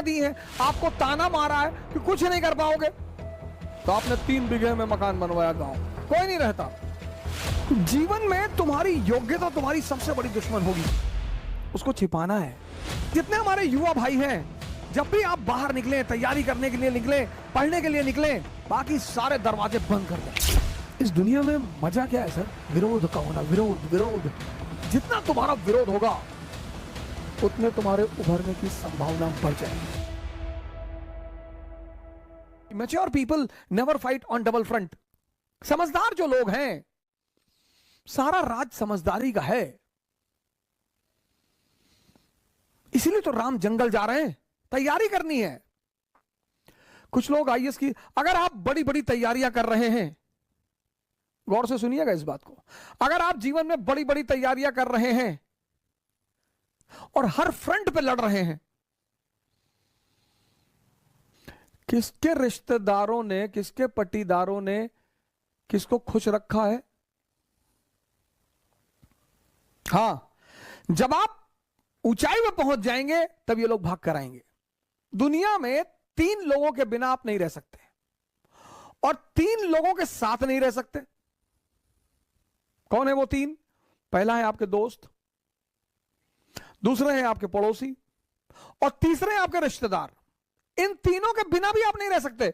दी हैं, आपको ताना मारा है कि कुछ नहीं कर पाओगे, तो आपने 3 बीघे में मकान बनवाया, गांव कोई नहीं रहता। जीवन में तुम्हारी योग्यता तुम्हारी सबसे बड़ी दुश्मन होगी, उसको छिपाना है। जितने हमारे युवा भाई हैं, जब भी आप बाहर निकले, तैयारी करने के लिए निकले, पढ़ने के लिए निकले, बाकी सारे दरवाजे बंद कर दें। इस दुनिया में मजा क्या है सर? विरोध का होना, विरोध विरोध। जितना तुम्हारा विरोध होगा उतने तुम्हारे उभरने की संभावना बढ़ जाएगी। Mature people never fight on double front. समझदार जो लोग हैं, सारा राज समझदारी का है। इसीलिए तो राम जंगल जा रहे हैं, तैयारी करनी है। कुछ लोग आईएएस की, अगर आप बड़ी बड़ी तैयारियां कर रहे हैं, गौर से सुनिएगा इस बात को, अगर आप जीवन में बड़ी बड़ी तैयारियां कर रहे हैं और हर फ्रंट पे लड़ रहे हैं, किसके रिश्तेदारों ने, किसके पट्टीदारों ने किसको खुश रखा है? हां, जब आप ऊंचाई में पहुंच जाएंगे तब ये लोग भाग कर आएंगे। दुनिया में 3 लोगों के बिना आप नहीं रह सकते और 3 लोगों के साथ नहीं रह सकते। कौन है वो 3? पहला है आपके दोस्त, दूसरे हैं आपके पड़ोसी और तीसरे हैं आपके रिश्तेदार। इन तीनों के बिना भी आप नहीं रह सकते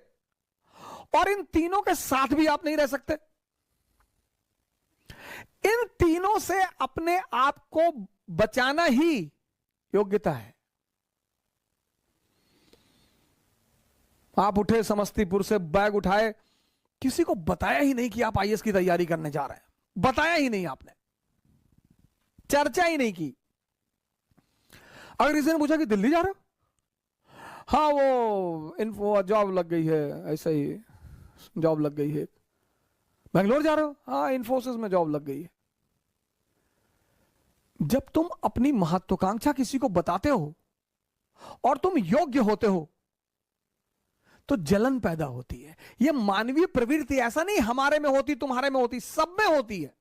और इन तीनों के साथ भी आप नहीं रह सकते। इन तीनों से अपने आप को बचाना ही योग्यता है। आप उठे समस्तीपुर से, बैग उठाए, किसी को बताया ही नहीं कि आप आईएएस की तैयारी करने जा रहे हैं, बताया ही नहीं आपने, चर्चा ही नहीं की। अगर किसी ने पूछा कि दिल्ली जा रहे हो, हाँ वो इन्फो जॉब लग गई है, ऐसा ही जॉब लग गई है। बेंगलोर जा रहे हो, हाँ इन्फोसिस में जॉब लग गई है। जब तुम अपनी महत्वाकांक्षा किसी को बताते हो और तुम योग्य होते हो तो जलन पैदा होती है। यह मानवीय प्रवृत्ति, ऐसा नहीं हमारे में होती, तुम्हारे में होती, सब में होती है।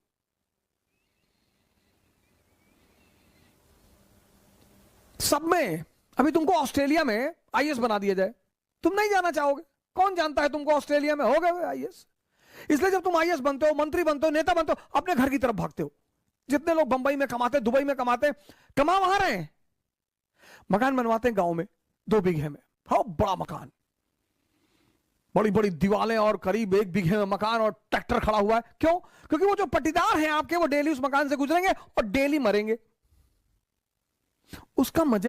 सब में। अभी तुमको ऑस्ट्रेलिया में आईएएस बना दिया जाए, तुम नहीं जाना चाहोगे। कौन जानता है तुमको ऑस्ट्रेलिया में हो गए आईएएस। इसलिए जब तुम आईएएस बनते हो, मंत्री बनते हो, नेता बनते हो, अपने घर की तरफ भागते हो। जितने लोग बंबई में कमाते, दुबई में कमाते, कमा वहां रहे हैं, मकान बनवाते हैं गांव में 2 बीघे में, हाँ बड़ा मकान, बड़ी बड़ी दीवारें और करीब 1 बीघे में मकान और ट्रैक्टर खड़ा हुआ है। क्यों? क्योंकि वो जो पट्टीदार हैं आपके, वो डेली उस मकान से गुजरेंगे और डेली मरेंगे। उसका मजा